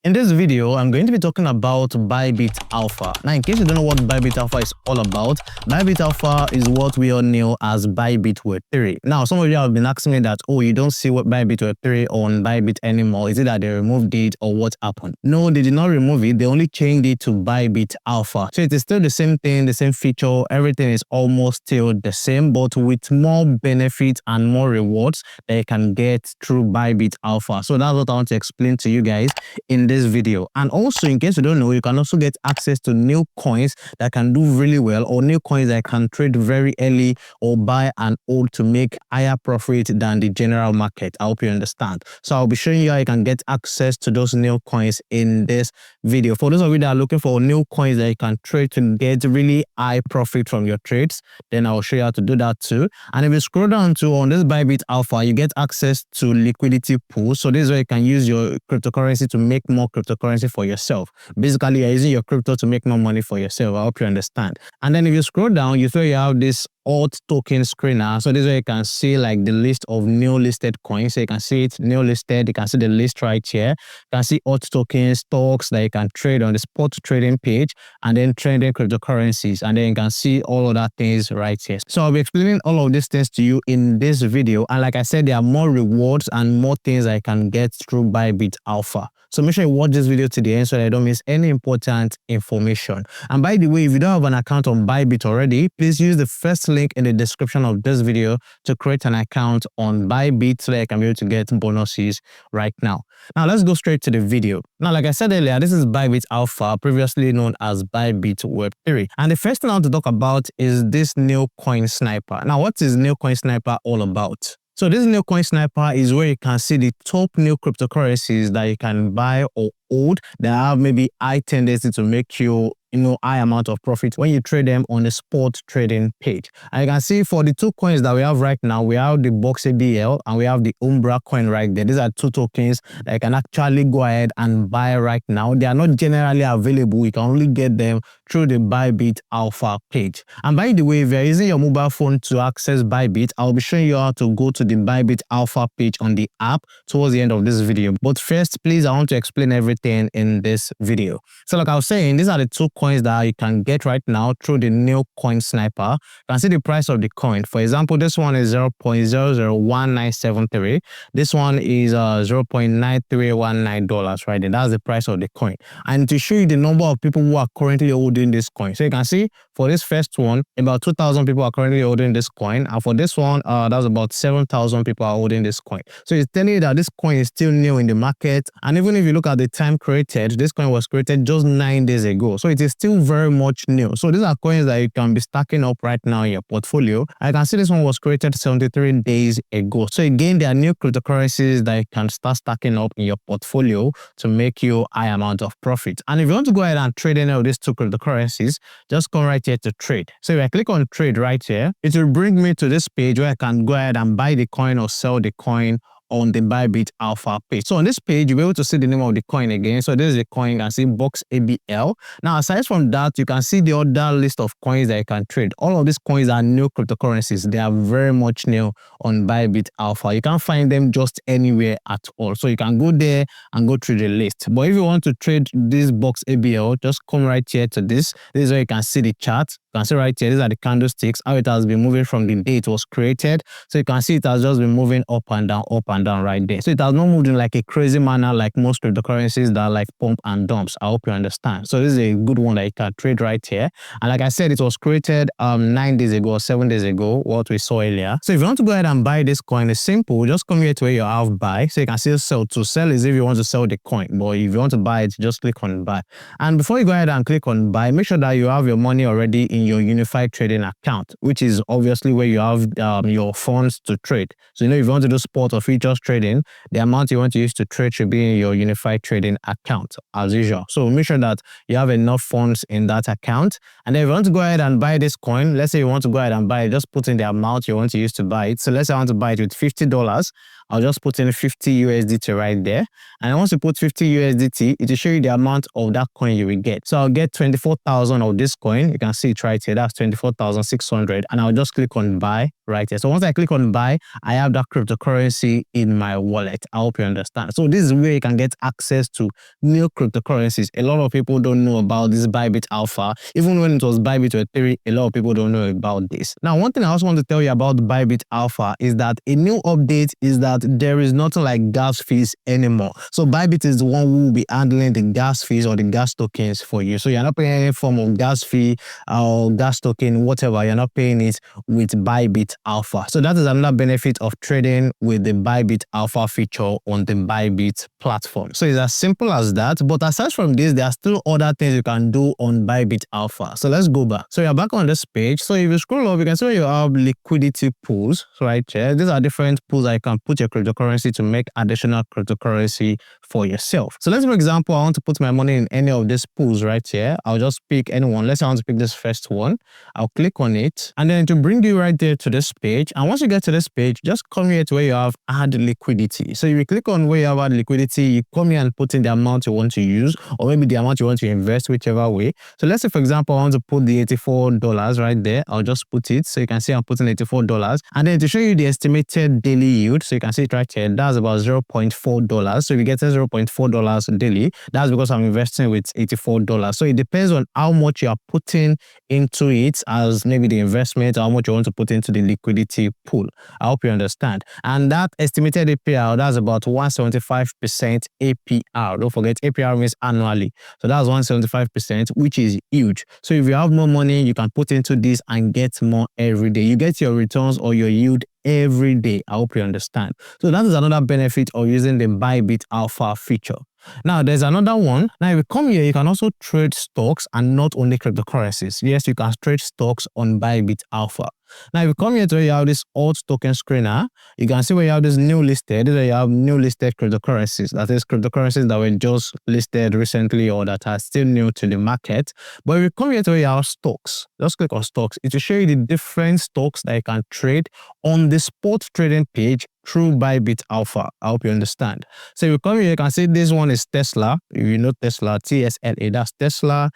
In this video, I'm going to be talking about Bybit Alpha. Now, in case you don't know what Bybit Alpha is all about, Bybit Alpha is what we all know as Bybit Web3. Now, some of you have been asking me that, oh, you don't see what Bybit Web3 on Bybit anymore. Is it that they removed it or what happened? No, they did not remove it. They only changed it to Bybit Alpha. So it is still the same thing, the same feature. Everything is almost still the same, but with more benefits and more rewards that you can get through Bybit Alpha. So that's what I want to explain to you guys in this video. And also, in case you don't know, you can also get access to new coins that can do really well, or new coins that can trade very early or buy and hold to make higher profit than the general market. I hope you understand. So I'll be showing you how you can get access to those new coins in this video. For those of you that are looking for new coins that you can trade to get really high profit from your trades, then I'll show you how to do that too. And if you scroll down to on this Bybit Alpha, you get access to liquidity pools. So this is where you can use your cryptocurrency to make more cryptocurrency for yourself. Basically, you're using your crypto to make more money for yourself. I hope you understand. And then if you scroll down, you have this alt token screener. So this is where you can see like the list of new listed coins. So you can see it new listed. You can see the list right here. You can see alt tokens, stocks that you can trade on the spot trading page, and then trading cryptocurrencies. And then you can see all of that things right here. So I'll be explaining all of these things to you in this video. And like I said, there are more rewards and more things I can get through Bybit Alpha. So make sure you watch this video to the end so that you don't miss any important information. And by the way, if you don't have an account on Bybit already, please use the first link in the description of this video to create an account on Bybit so that you can be able to get bonuses right now. Now let's go straight to the video. Now, like I said earlier, this is Bybit Alpha, previously known as Bybit Web3. And the first thing I want to talk about is this new coin sniper. Now, what is new coin sniper all about? So this new coin sniper is where you can see the top new cryptocurrencies that you can buy or hold that have maybe high tendency to make you high amount of profit when you trade them on the spot trading page. And you can see for the two coins that we have right now, we have the Box ABL and we have the Umbra coin right there. These are two tokens that you can actually go ahead and buy right now. They are not generally available. You can only get them through the Bybit Alpha page. And by the way, if you're using your mobile phone to access Bybit, I'll be showing you how to go to the Bybit Alpha page on the app towards the end of this video. But first, please, I want to explain everything in this video. So like I was saying, these are the two coins that you can get right now through the new coin sniper. You can see the price of the coin. For example, this one is 0.001973. This one is $0.9319 right there. That's the price of the coin. And to show you the number of people who are currently holding this coin. So you can see for this first one, about 2,000 people are currently holding this coin. And for this one, that's about 7,000 people are holding this coin. So it's telling you that this coin is still new in the market. And even if you look at the time created, this coin was created just 9 days ago. So it is still very much new. So these are coins that you can be stacking up right now in your portfolio. I can see this one was created 73 days ago. So again, there are new cryptocurrencies that you can start stacking up in your portfolio to make you high amount of profit. And if you want to go ahead and trade any of these two cryptocurrencies, just come right here to trade. So if I click on trade right here, it will bring me to this page where I can go ahead and buy the coin or sell the coin on the Bybit Alpha page. So on this page, you'll be able to see the name of the coin again. So this is the coin, you can see Box ABL. Now, aside from that, you can see the other list of coins that you can trade. All of these coins are new cryptocurrencies. They are very much new on Bybit Alpha. You can't find them just anywhere at all. So you can go there and go through the list. But if you want to trade this Box ABL, just come right here to this. This is where you can see the chart. You can see right here, these are the candlesticks, how it has been moving from the day it was created. So you can see it has just been moving up and down right there. So it has not moved in like a crazy manner like most cryptocurrencies that are like pump and dumps. I hope you understand. So this is a good one that you can trade right here. And like I said, it was created 9 days ago or 7 days ago, what we saw earlier. So if you want to go ahead and buy this coin, it's simple. Just come here to where you have buy. So you can see sell. To sell is if you want to sell the coin. But if you want to buy it, just click on buy. And before you go ahead and click on buy, make sure that you have your money already in your unified trading account, which is obviously where you have your funds to trade. So if you want to do spot or futures trading, the amount you want to use to trade should be in your unified trading account as usual. So make sure that you have enough funds in that account. And then if you want to go ahead and buy this coin, let's say you want to go ahead and buy it, just put in the amount you want to use to buy it. So let's say I want to buy it with $50. I'll just put in 50 USDT right there. And once you put 50 USDT, it will show you the amount of that coin you will get. So I'll get 24,000 of this coin. You can see it right here. That's 24,600. And I'll just click on buy right here. So once I click on buy, I have that cryptocurrency in my wallet. I hope you understand. So this is where you can get access to new cryptocurrencies. A lot of people don't know about this Bybit Alpha. Even when it was Bybit Web3, a lot of people don't know about this. Now, one thing I also want to tell you about Bybit Alpha is that a new update is that there is nothing like gas fees anymore. So Bybit is the one who will be handling the gas fees or the gas tokens for you. So you're not paying any form of gas fee or gas token, whatever. You're not paying it with Bybit Alpha. So that is another benefit of trading with the Bybit Alpha feature on the Bybit platform. So it's as simple as that. But aside from this, there are still other things you can do on Bybit Alpha. So let's go back. So you're back on this page. So if you scroll up, you can see where you have liquidity pools right here. These are different pools that you can put your cryptocurrency to make additional cryptocurrency for yourself. So let's, for example, I want to put my money in any of these pools right here. I'll just pick anyone. Let's say I want to pick this first one. I'll click on it and then to bring you right there to this page. And once you get to this page, just come here to where you have add liquidity. So if you click on where you have add liquidity, you come here and put in the amount you want to use, or maybe the amount you want to invest, whichever way. So let's say, for example, I want to put the $84 right there. I'll just put it. So you can see I'm putting $84. And then to show you the estimated daily yield, so you can see it right here, that's about $0.4. So if you get $0.4 daily, that's because I'm investing with $84. So it depends on how much you are putting into it as maybe the investment, or how much you want to put into the liquidity pool. I hope you understand. And that estimated APR, that's about 175% APR. Don't forget, APR means annually. So that's 175%, which is huge. So if you have more money, you can put into this and get more every day. You get your returns or your yield every day. I hope you understand. So that is another benefit of using the Bybit Alpha feature. Now, there's another one. Now, if you come here, you can also trade stocks and not only cryptocurrencies. Yes, you can trade stocks on Bybit Alpha. Now, if you come here to where you have this alt token screener, you can see where you have this new listed, where you have new listed cryptocurrencies. That is cryptocurrencies that were just listed recently or that are still new to the market. But if you come here to where you have stocks, just click on stocks. It will show you the different stocks that you can trade on the spot trading page through Bybit Alpha. I hope you understand. So if you come here, you can see this one is Tesla. If you know Tesla, TSLA, that's Tesla.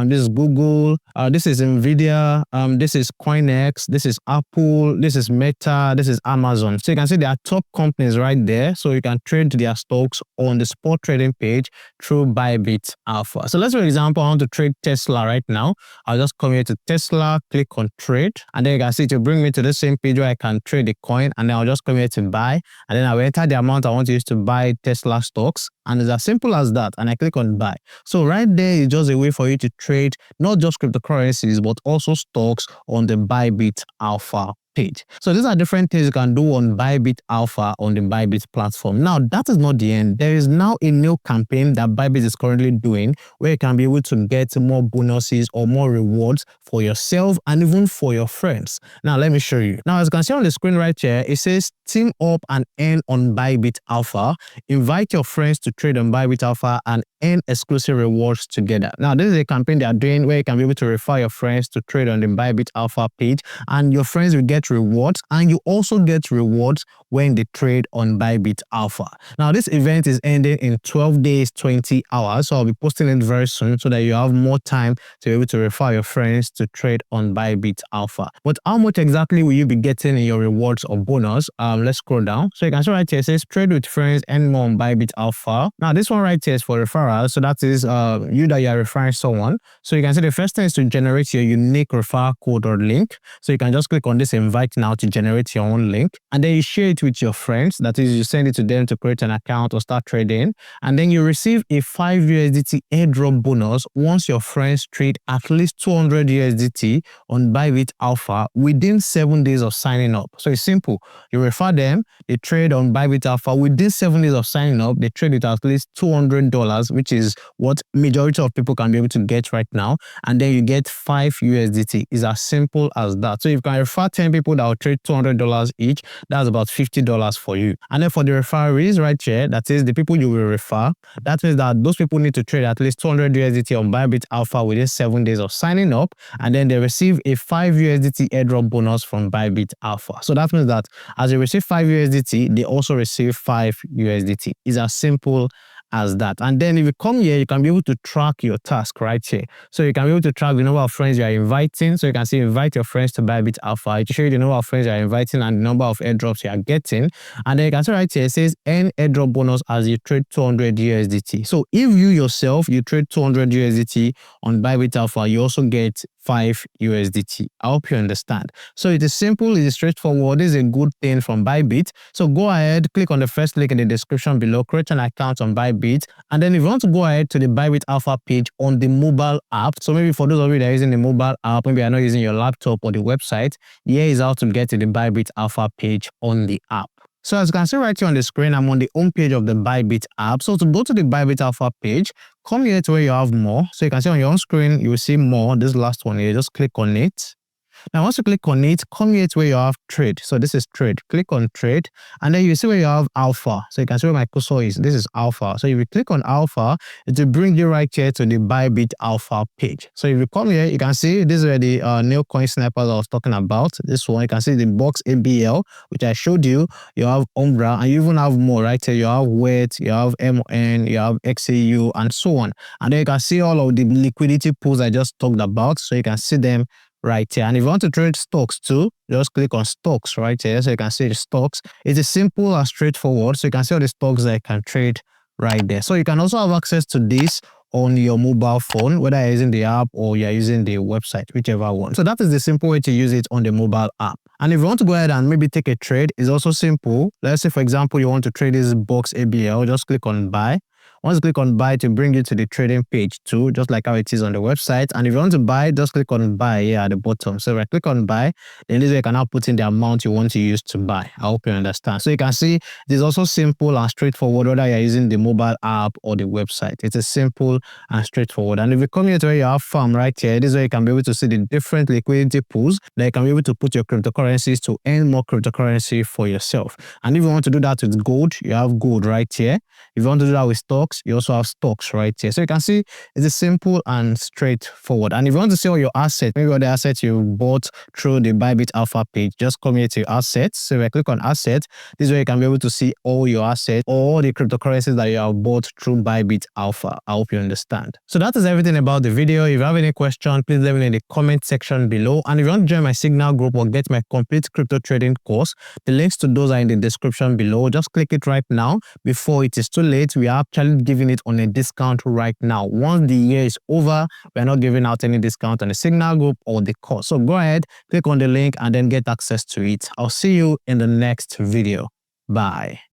This is Google. This is Nvidia. This is CoinEx. This is Apple. This is Meta. This is Amazon. So you can see there are top companies right there. So you can trade their stocks on the spot trading page through Bybit Alpha. So let's, for example, I want to trade Tesla right now. I'll just come here to Tesla, click on trade, and then you can see it will bring me to the same page where I can trade the coin, and then I'll just come here to buy, and then I'll enter the amount I want to use to buy Tesla stocks, and it's as simple as that, and I click on buy. So right there is just a way for you to trade not just cryptocurrencies but also stocks on the Bybit Alpha page. So these are different things you can do on Bybit Alpha on the Bybit platform. Now, that is not the end. There is now a new campaign that Bybit is currently doing where you can be able to get more bonuses or more rewards for yourself and even for your friends. Now, let me show you. Now, as you can see on the screen right here, it says team up and earn on Bybit Alpha. Invite your friends to trade on Bybit Alpha and earn exclusive rewards together. Now, this is a campaign they are doing where you can be able to refer your friends to trade on the Bybit Alpha page, and your friends will get rewards, and you also get rewards when they trade on Bybit Alpha. Now, this event is ending in 12 days, 20 hours. So I'll be posting it very soon so that you have more time to be able to refer your friends to trade on Bybit Alpha. But how much exactly will you be getting in your rewards or bonus? Let's scroll down. So you can see right here, it says trade with friends and more on Bybit Alpha. Now, this one right here is for referral. So that is you that you are referring someone. So you can see the first thing is to generate your unique referral code or link. So you can just click on this invite now to generate your own link, and then you share it with your friends. That is, you send it to them to create an account or start trading, and then you receive a 5 USDT airdrop bonus once your friends trade at least 200 USDT on Bybit Alpha within 7 days of signing up. So it's simple. You refer them, they trade on Bybit Alpha within 7 days of signing up. They trade it at least $200, which is what majority of people can be able to get right now, and then you get 5 USDT. It's as simple as that. So if you can refer 10 people that will trade $200 each, that's about $50 for you. And then for the referees right here, that is the people you will refer, that means that those people need to trade at least 200 USDT on Bybit Alpha within 7 days of signing up, and then they receive a 5 USDT airdrop bonus from Bybit Alpha. So that means that as they receive 5 USDT, they also receive 5 USDT. It's as simple as that. And then if you come here, you can be able to track your task right here. So you can be able to track the number of friends you are inviting. So you can see invite your friends to Bybit Alpha. It will show you the number of friends you are inviting and the number of airdrops you are getting. And then you can see right here, it says earn airdrop bonus as you trade 200 USDT. So if you yourself, you trade 200 USDT on Bybit Alpha, you also get 5 USDT. I hope you understand. So it is simple, it is straightforward. This is a good thing from Bybit. So go ahead, click on the first link in the description below, create an account on Bybit, and then if you want to go ahead to the Bybit Alpha page on the mobile app, so maybe for those of you that are using the mobile app, maybe you're not using your laptop or the website, here is how to get to the Bybit Alpha page on the app. So as you can see right here on the screen, I'm on the home page of the Bybit app. So to go to the Bybit Alpha page, come here to where you have more. So you can see on your own screen, you will see more. This last one here, just click on it. Now, once you click on it, come here to where you have trade. So this is trade. Click on trade, and then you see where you have alpha. So you can see where my cursor is. This is alpha. So if you click on alpha, it will bring you right here to the Bybit Alpha page. So if you come here, you can see this is where the new coin snipers I was talking about. This one, you can see the box ABL, which I showed you. You have Umbra, and you even have more right here. You have WET, you have MN, you have XAU, and so on. And then you can see all of the liquidity pools I just talked about. So you can see them right here. And if you want to trade stocks too, just click on stocks right here. So you can see the stocks. It is simple and straightforward. So you can see all the stocks that you can trade right there. So you can also have access to this on your mobile phone, whether you're using the app or you're using the website, whichever one. So that is the simple way to use it on the mobile app. And if you want to go ahead and maybe take a trade, it's also simple. Let's say, for example, you want to trade this box ABL, just click on buy. Once you click on buy, to bring you to the trading page too, just like how it is on the website. And if you want to buy, just click on buy here at the bottom. So if I click on buy, then this way you can now put in the amount you want to use to buy. I hope you understand. So you can see it is also simple and straightforward, whether you're using the mobile app or the website. It is simple and straightforward. And if you come here to where you have farm right here, this way you can be able to see the different liquidity pools that you can be able to put your cryptocurrencies to earn more cryptocurrency for yourself. And if you want to do that with gold, you have gold right here. If you want to do that with stocks, you also have stocks right here. So you can see it's simple and straightforward. And if you want to see all your assets, maybe all the assets you bought through the Bybit Alpha page, just come here to assets. So if I click on assets, this way you can be able to see all your assets, all the cryptocurrencies that you have bought through Bybit Alpha. I hope you understand. So that is everything about the video. If you have any question, please let me know in the comment section below. And if you want to join my Signal group or get my complete crypto trading course, the links to those are in the description below. Just click it right now before it is too late. We are actually giving it on a discount right now. Once the year is over, we're not giving out any discount on the Signal group or the course. So go ahead, click on the link and then get access to it. I'll see you in the next video. Bye.